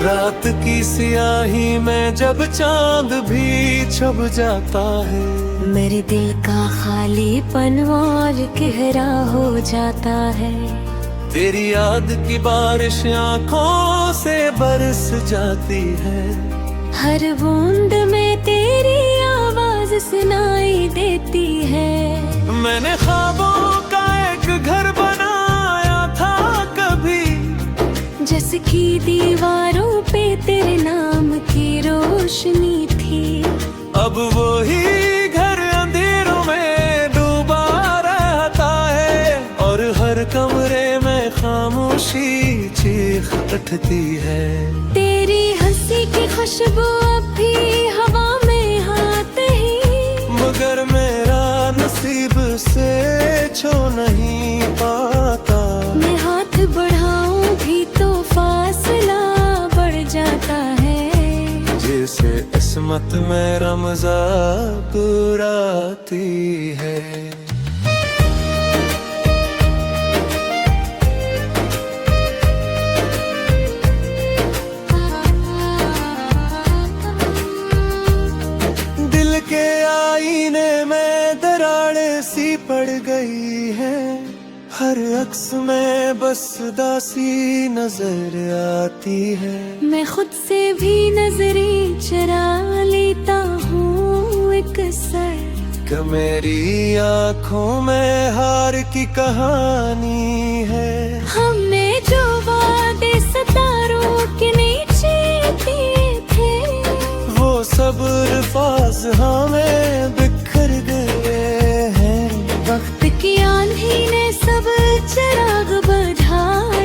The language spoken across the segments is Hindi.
रात की सियाही में जब चांद भी छुप जाता है, मेरे दिल का खालीपन और गहरा हो जाता है। तेरी याद की बारिश आंखों से बरस जाती है, हर बूंद में तेरी आवाज सुनाई देती है। मैंने ख्वाबों का एक घर बनाया था कभी, जिसकी दीवारों पे तेरे नाम की रोशनी थी। अब वो ही घर अंधेरों में डूबा रहता है, और हर कमरे में खामोशी चीख उठती है। तेरी हंसी की खुशबू अब भी हवा में हाथ ही, मगर मेरा नसीब से छू नहीं पाता। मैं हाथ बढ़ाऊं भी तो फासला बढ़ जाता है। जैसे किस्मत में रमज़ा कुराती है। दिल के आईने में दरारें सी पड़ गई है, हर अक्स में बस उदासी नजर आती है। मैं खुद से भी नजरें चुरा लेता हूँ एक सर, कि मेरी आँखों में हार की कहानी है। हमने जो वादे सितारों के नीचे किए थे, वो सब अल्फाज हमें बिखर गए हैं। वक्त की आंधी ने सब चिराग बुझा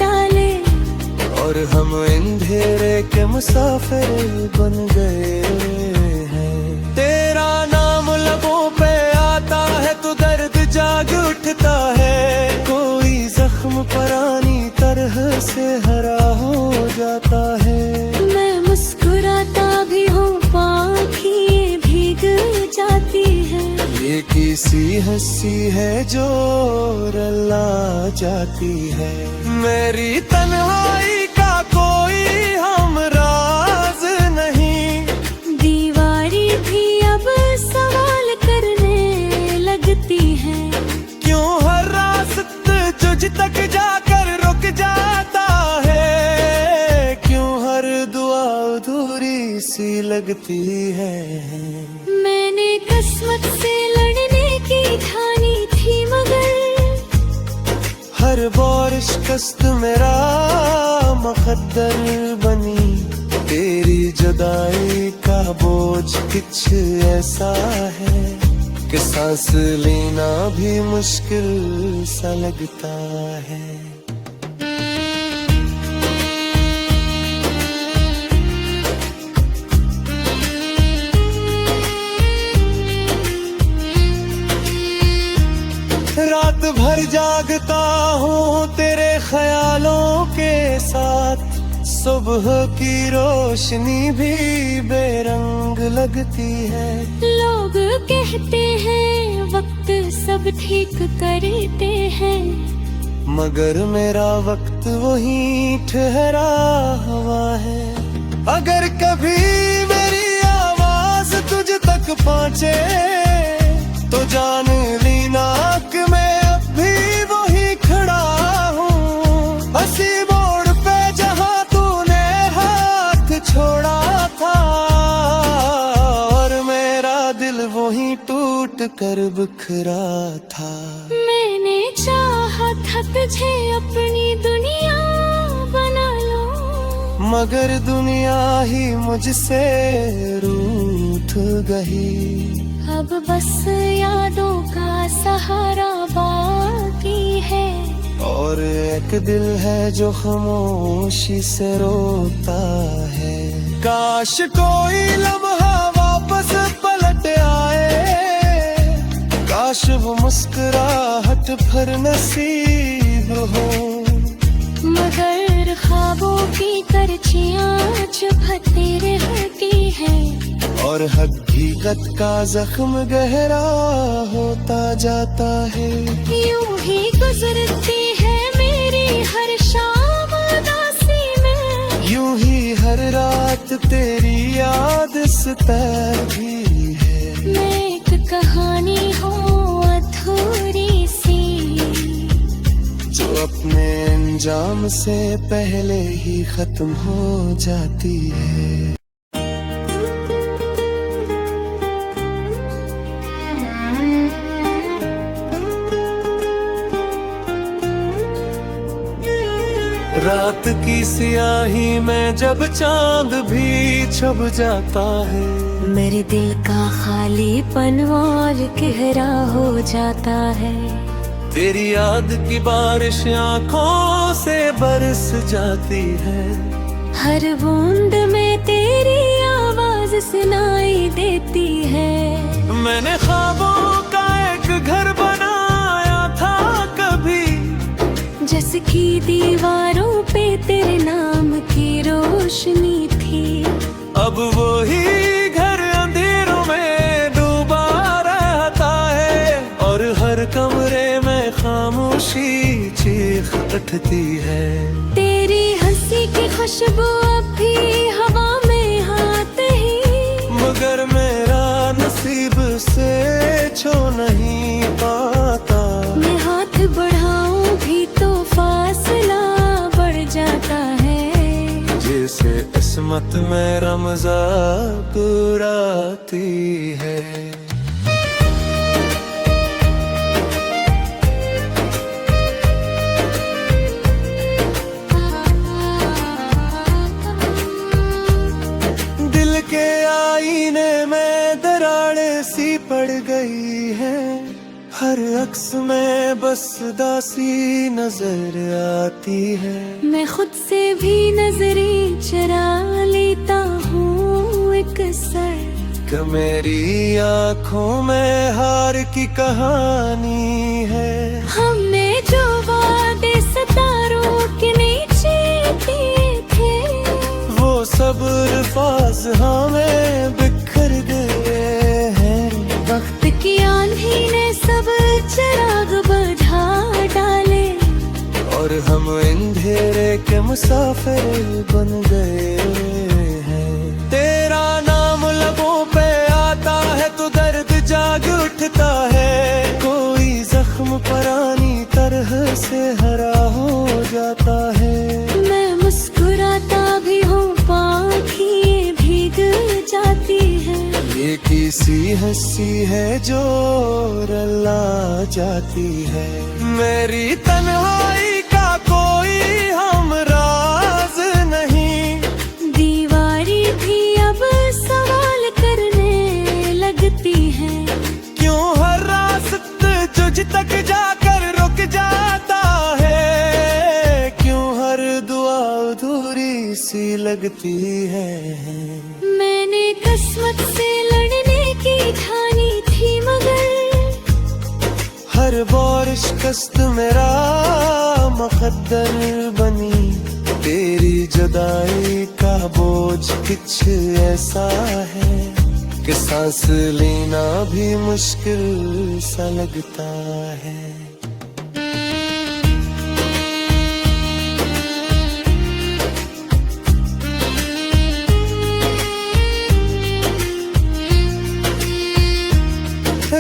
डाले, और हम अंधेरे के मुसाफिर बन गए हैं। तेरा नाम लबों पे आता है तो दर्द जाग उठता है, कोई जख्म पुरानी तरह से हरा हो जाता है। मैं मुस्कुराता भी हूँ, आँखें भीग जाती है। ये किसी हंसी है जो रुला जाती है। मेरी तन्हाई का कोई हमराज नहीं, दीवारी भी अब सवाल करने लगती है। क्यों हर रास्त तुझ तक जाकर रुक जाता है, क्यों हर दुआ अधूरी सी लगती है। मैंने किस्मत से लड़ने की ठानी थी, मगर हर बार शिकस्त मेरा मुकद्दर बनी। तेरी जुदाई का बोझ कुछ ऐसा है कि सांस लेना भी मुश्किल सा लगता है। रात भर जागता हूँ तेरे ख्यालों के साथ, सुबह की रोशनी भी बेरंग लगती है। लोग कहते हैं वक्त सब ठीक करते हैं, मगर मेरा वक्त वही ठहरा हुआ है। अगर कभी मेरी आवाज तुझ तक पहुँचे तो जान लेना कि मैं अब भी वही खड़ा हूँ, हंसी मोड़ पे जहाँ तूने हाथ छोड़ा था। और मेरा दिल वही टूट कर बिखरा था। मैंने चाहा था तुझे अपनी दुनिया बना लो, मगर दुनिया ही मुझसे रूठ गई। अब बस यादों का सहारा बाकी है, और एक दिल है जो खामोशी से रोता है। काश कोई लम्हा वापस पलट आए, काश वो मुस्कुराहट फिर नसीब हो। मगर ख्वाबों की करचियां चुभती रहती हैं, और हकीकत का जख्म गहरा होता जाता है। यूं ही गुजरती है मेरी हर शाम उदासी में, यूं ही हर रात तेरी याद सताती है। मैं एक कहानी हूँ अधूरी सी, जो अपने अंजाम से पहले ही खत्म हो जाती है। रात की सियाही में जब चांद भी छुप जाता है, मेरे दिल का खालीपन और गहरा हो जाता है। तेरी याद की बारिश आंखों से बरस जाती है। हर बूंद में तेरी आवाज सुनाई देती है। मैंने ख्वाबों का एक घर बनाया था कभी, जिसकी दीवारों पे तेरे नाम की रोशनी थी। अब वो ही घर अंधेरों में डूबा रहता है, और हर कमरे में खामोशी चीख उठती है। तेरी हंसी की खुशबू अब भी हवा में हाथ ही, मगर मेरा नसीब से छू नहीं पाता। मैं हाथ बढ़ाऊं भी तो फासला बढ़ जाता है। जैसे किस्मत मेरा मजाक उड़ाती है। दिल के आईने में दरारें सी पड़ गई है। हर अक्स में बस दासी नजर आती है। मैं खुद से भी नजरें चरा लेता हूँ एक सर, कि मेरी आँखों में हार की कहानी है। हमने जो वादे सितारों के नीचे किए थे, वो सब अल्फाज हमें बिखर गए हैं। वक्त की आंधी ने सब चिराग बुझा डाले, और हम अंधेरे के मुसाफिर बन गए हैं। तेरा नाम लबों पे आता है तो दर्द जाग उठता है। कोई जख्म पुरानी तरह से हरा हो जाता है। मैं मुस्कुराता भी हूँ, आँखें भीग जाती है। ये किसी हंसी है जो रुला जाती है। मेरी तन्हाई का कोई हमराज नहीं। दीवारी भी अब सवाल करने लगती है। क्यों हर रास्ते तुझ तक जाकर रुक जाता है। क्यों हर दुआ अधूरी सी लगती है। मैंने किस्मत से लड़ने की ठानी थी, मगर हर बारिश कस्त मेरा मुकद्दर बनी। तेरी जुदाई का बोझ कुछ ऐसा है कि सांस लेना भी मुश्किल सा लगता है।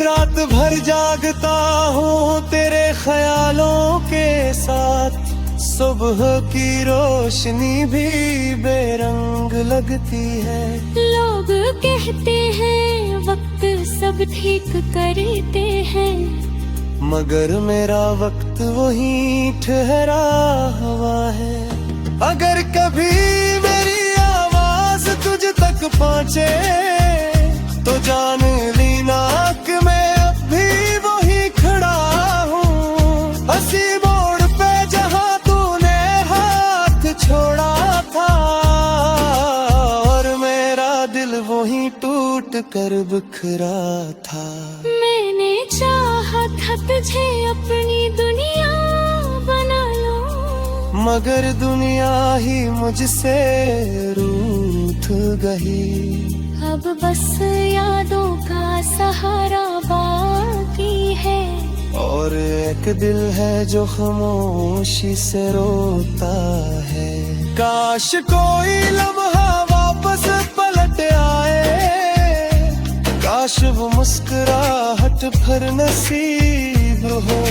रात भर जागता हूँ तेरे ख्यालों के साथ। सुबह की रोशनी भी बेरंग लगती है। लोग कहते हैं वक्त सब ठीक करते हैं, मगर मेरा वक्त वही ठहरा हुआ है। अगर कभी मेरी आवाज तुझ तक पहुँचे तो जान लेना कि मैं अब भी वही खड़ा हूँ। हंसी मोड़ पे जहाँ तूने हाथ छोड़ा था, और मेरा दिल वही टूट कर बिखरा था। मैंने चाहा था तुझे अपनी दुनिया बना लो, मगर दुनिया ही मुझसे रूठ गई। अब बस यादों का सहारा बाकी है। और एक दिल है जो खामोशी से रोता है। काश कोई लम्हा वापस पलट आए, काश वो मुस्कुराहट भर नसीब हो।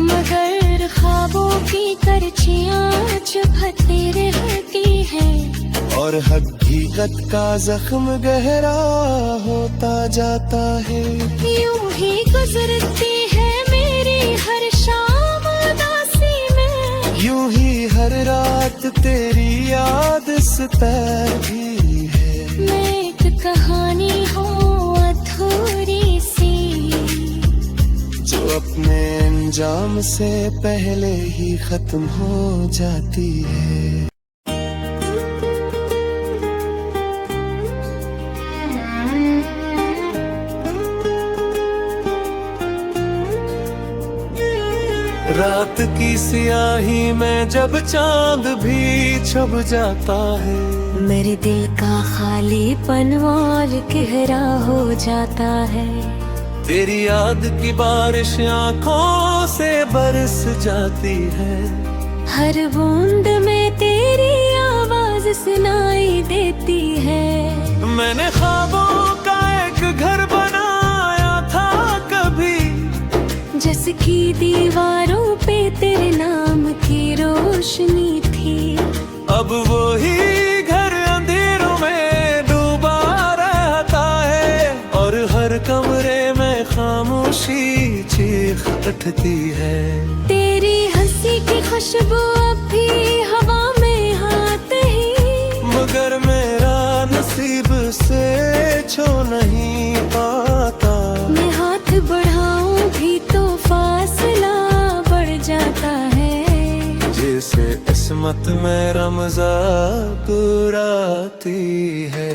मगर ख्वाबों की करचियां चुभती रहती हैं, और हकीकत का जख्म गहरा होता जाता है। यूं ही गुजरती है मेरी हर शाम उदासी में, यूं ही हर रात तेरी याद सताती है। मैं एक कहानी हूँ अधूरी सी, जो अपने अंजाम से पहले ही खत्म हो जाती है। रात की सियाही में जब चांद भी छुप जाता है, मेरे दिल का खालीपन और गहरा हो जाता है। तेरी याद की बारिश आंखों से बरस जाती है। हर बूंद में तेरी आवाज सुनाई देती है। मैंने ख्वाबों का एक घर बनाया था कभी, जिसकी दीवारों पे तेरे नाम की रोशनी थी। अब वो ही घर अंधेरों में डूबा रहता है, और हर कमरे में खामोशी चीख उठती है। तेरी हंसी की खुशबू अब भी हवा में हाथ ही, मगर मेरा नसीब से छू नहीं पाता। मैं हाथ बढ़ाऊं भी तो फासला बढ़ जाता है। जैसे किस्मत में रमज़ा कुराती है।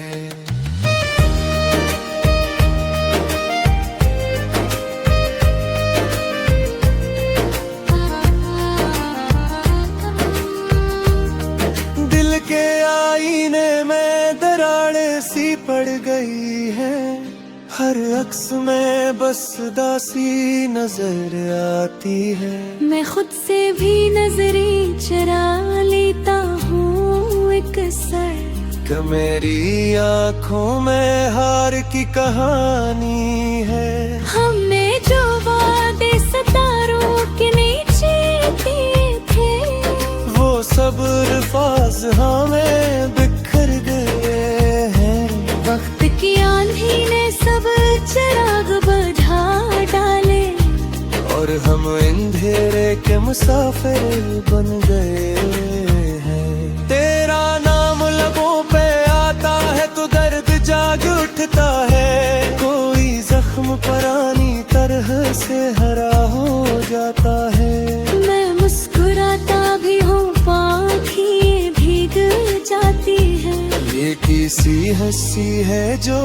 दिल के आईने में दरारें सी पड़ गई है, हर अक्स में बस दासी नजर आती है। मैं खुद से भी नजरें चरा लेता हूँ एक सर, कि मेरी आँखों में हार की कहानी है। हमने जो वादे सितारों के नीचे किए थे, वो सब अल्फाज हमें बिखर गए हैं। वक्त की आंधी ने सब चिराग बुझा डाले, और हम अंधेरे के मुसाफिर बन गए हैं। तेरा नाम लबों पे आता है तो दर्द जाग उठता है। कोई जख्म पुरानी तरह से हरा हो जाता है। मैं मुस्कुराता भी हूँ, आँखें भीग जाती है। ये किसी हंसी है जो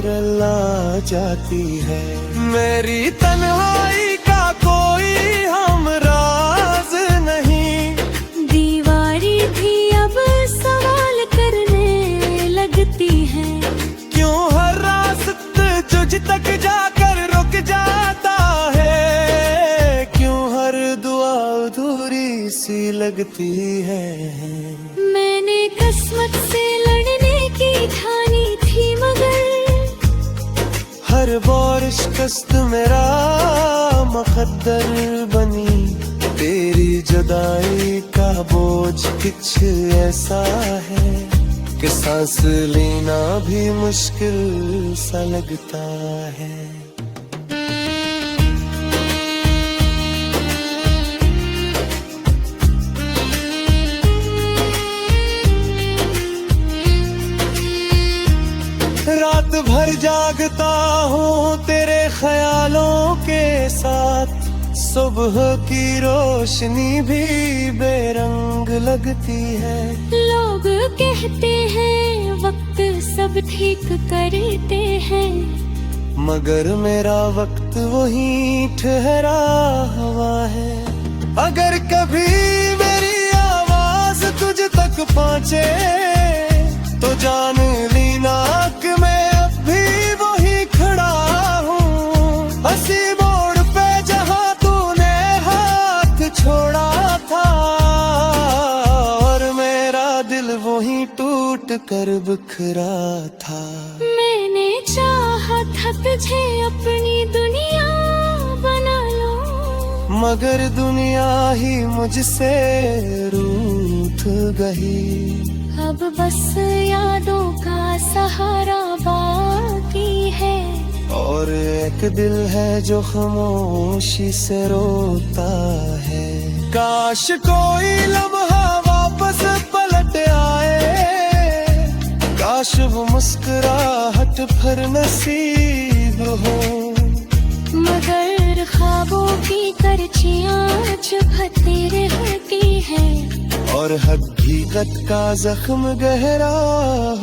रुला जाती है। मेरी तन्हाई का कोई हमराज नहीं, दीवारी भी अब सवाल करने लगती है। क्यों हर रास्ते तुझ तक जाकर रुक जाता है। क्यों हर दुआ अधूरी सी लगती है। मैंने किस्मत से लड़ने की ठानी थी, मगर हर बार शिकस्त मेरा मुकद्दर बनी। तेरी जुदाई का बोझ कुछ ऐसा है कि सांस लेना भी मुश्किल सा लगता है। रात भर जागता हूँ तेरे ख्यालों के साथ। सुबह की रोशनी भी बेरंग लगती है। लोग कहते हैं वक्त सब ठीक करते हैं, मगर मेरा वक्त वही ठहरा हुआ है। अगर कभी मेरी आवाज तुझ तक पहुँचे तो जान लेना कि मैं अब भी वही खड़ा हूँ। हंसी मोड़ पे जहाँ तूने हाथ छोड़ा था, और कर बिखरा था। मैंने चाहा था तुझे अपनी दुनिया बना लो, मगर दुनिया ही मुझसे रूठ गई। अब बस यादों का सहारा बाकी है, और एक दिल है जो खामोशी से रोता है। काश कोई लम्हा वापस पलट आए, काश वो मुस्कुराहट फिर नसीब हो। मगर ख्वाबों की करचियां चुभती रहती है, और हकीकत का जख्म गहरा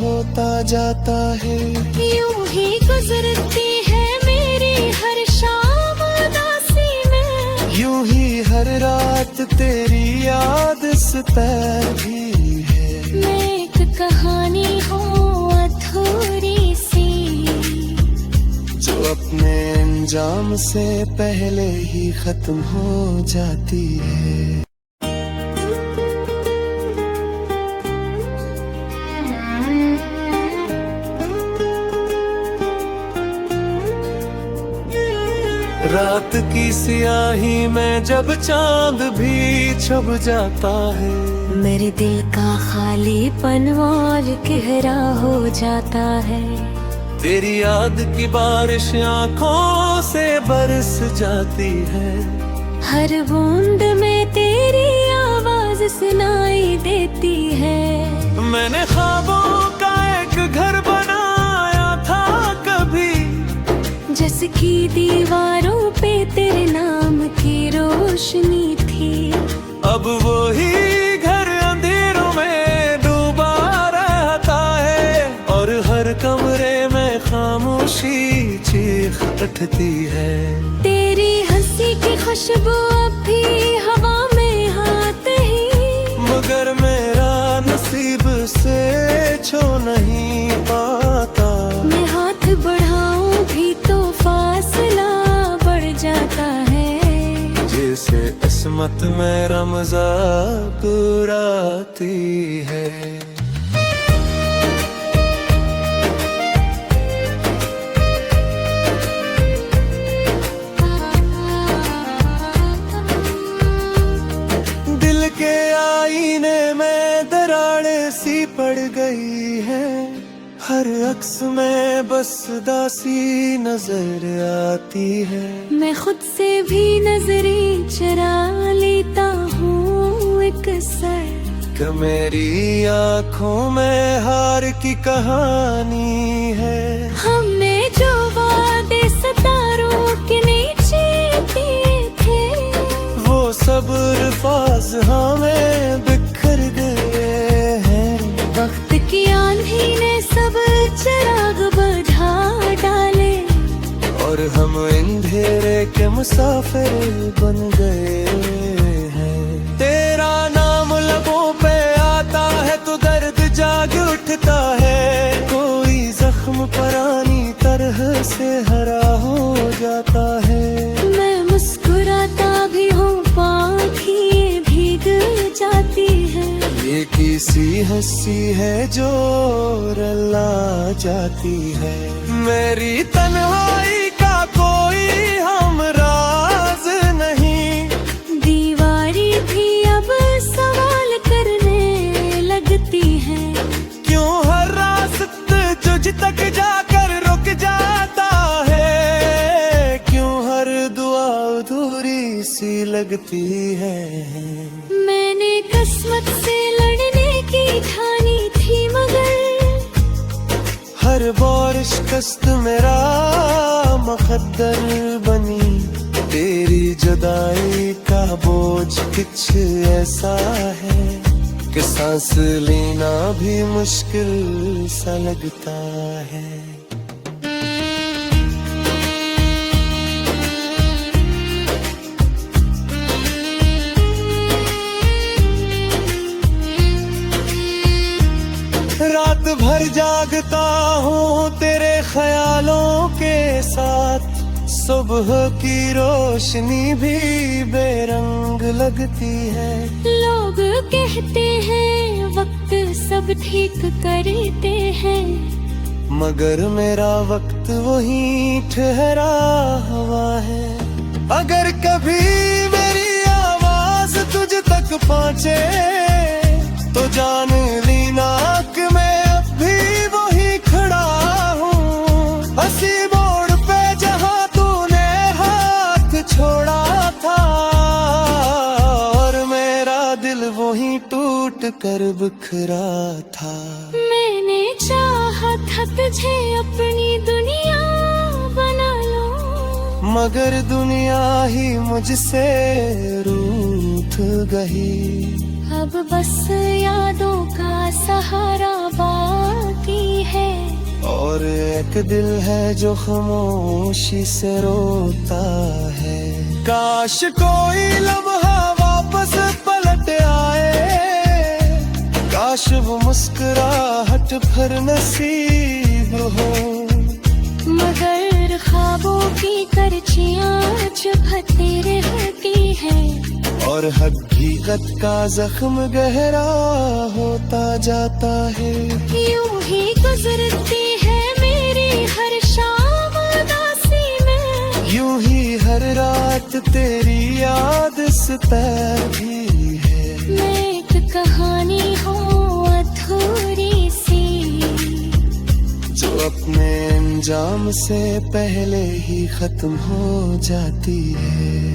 होता जाता है। यूं ही गुजरती है मेरी हर शाम उदासी में, यूं ही हर रात तेरी याद सताती है। मैं एक कहानी हूँ अधूरी सी, जो अपने अंजाम से पहले ही खत्म हो जाती है। रात की सियाही में जब चांद भी छुप जाता है, मेरे दिल का खालीपन और गहरा हो जाता है। तेरी याद की बारिश आंखों से बरस जाती है। हर बूंद में तेरी आवाज सुनाई देती है। मैंने ख्वाबों का एक घर बनाया था कभी, जिसकी दीवारों पे तेरे नाम की रोशनी थी। अब वो ही घर अंधेरों में डूबा रहता है, और हर कमरे में खामोशी चीख उठती है। तेरी हंसी की खुशबू अब भी हवा में हाथ ही, मगर मेरा नसीब से छू नहीं पाता। मैं हाथ बढ़ाऊं भी तो फासला बढ़ जाता है। जैसे किस्मत मेरा मजाक उड़ाती है। दिल के आईने में दरारें सी पड़ गई है, हर अक्स में बस दासी नजर आती है। मैं खुद से भी नजरें चुरा लेता हूँ एक सर, कि मेरी आँखों में हार की कहानी है। हमने जो वादे सितारों के नीचे किए थे, वो सब अल्फाज हमें बिखर गए हैं। वक्त की आंधी ने सब चिराग बुझा डाले, और हम अंधेरे के मुसाफिर बन गए हैं। तेरा नाम लबों पे आता है तो दर्द जाग उठता है। कोई जख्म पुरानी तरह से हरा हो जाता है। मैं मुस्कुराता भी हूँ, आँखें भीग जाती है। ये किसी हंसी है जो रुला जाती है। मेरी तन्हाई का कोई हमराज नहीं, दीवारी भी अब सवाल करने लगती है। क्यों हर रास्ता तुझ तक जाकर रुक जाता है। क्यों हर दुआ अधूरी सी लगती है। मैंने किस्मत से लड़ने की ठानी थी, मगर हर बारिश शिकस्त मेरा मुकद्दर बनी। तेरी जुदाई का बोझ कुछ ऐसा है कि सांस लेना भी मुश्किल सा लगता है। रात भर जागता हूँ तेरे ख्यालों के साथ। सुबह की रोशनी भी बेरंग लगती है। लोग कहते हैं वक्त सब ठीक करते हैं, मगर मेरा वक्त वही ठहरा हुआ है। अगर कभी मेरी आवाज तुझ तक पहुंचे तो जान लेना कि मैं अब भी वही खड़ा हूँ। हंसी मोड़ पे जहाँ तूने हाथ छोड़ा था, और मेरा दिल वही टूट कर बिखरा था। मैंने चाहा था तुझे अपनी दुनिया बना लो, मगर दुनिया ही मुझसे रूठ गई। अब बस यादों का सहारा बाकी है, और एक दिल है जो खामोशी से रोता है। काश कोई लम्हा वापस पलट आए, काश वो मुस्कुराहट फिर नसीब हो। मगर ख्वाबों की करचियां चुभती रहती हैं, और हकीकत का जख्म गहरा होता जाता है। यूं ही गुजरती है मेरी हर शाम उदासी में, यूं ही हर रात तेरी याद सताती है। मैं एक कहानी हूँ अधूरी सी, जो अपने अंजाम से पहले ही खत्म हो जाती है।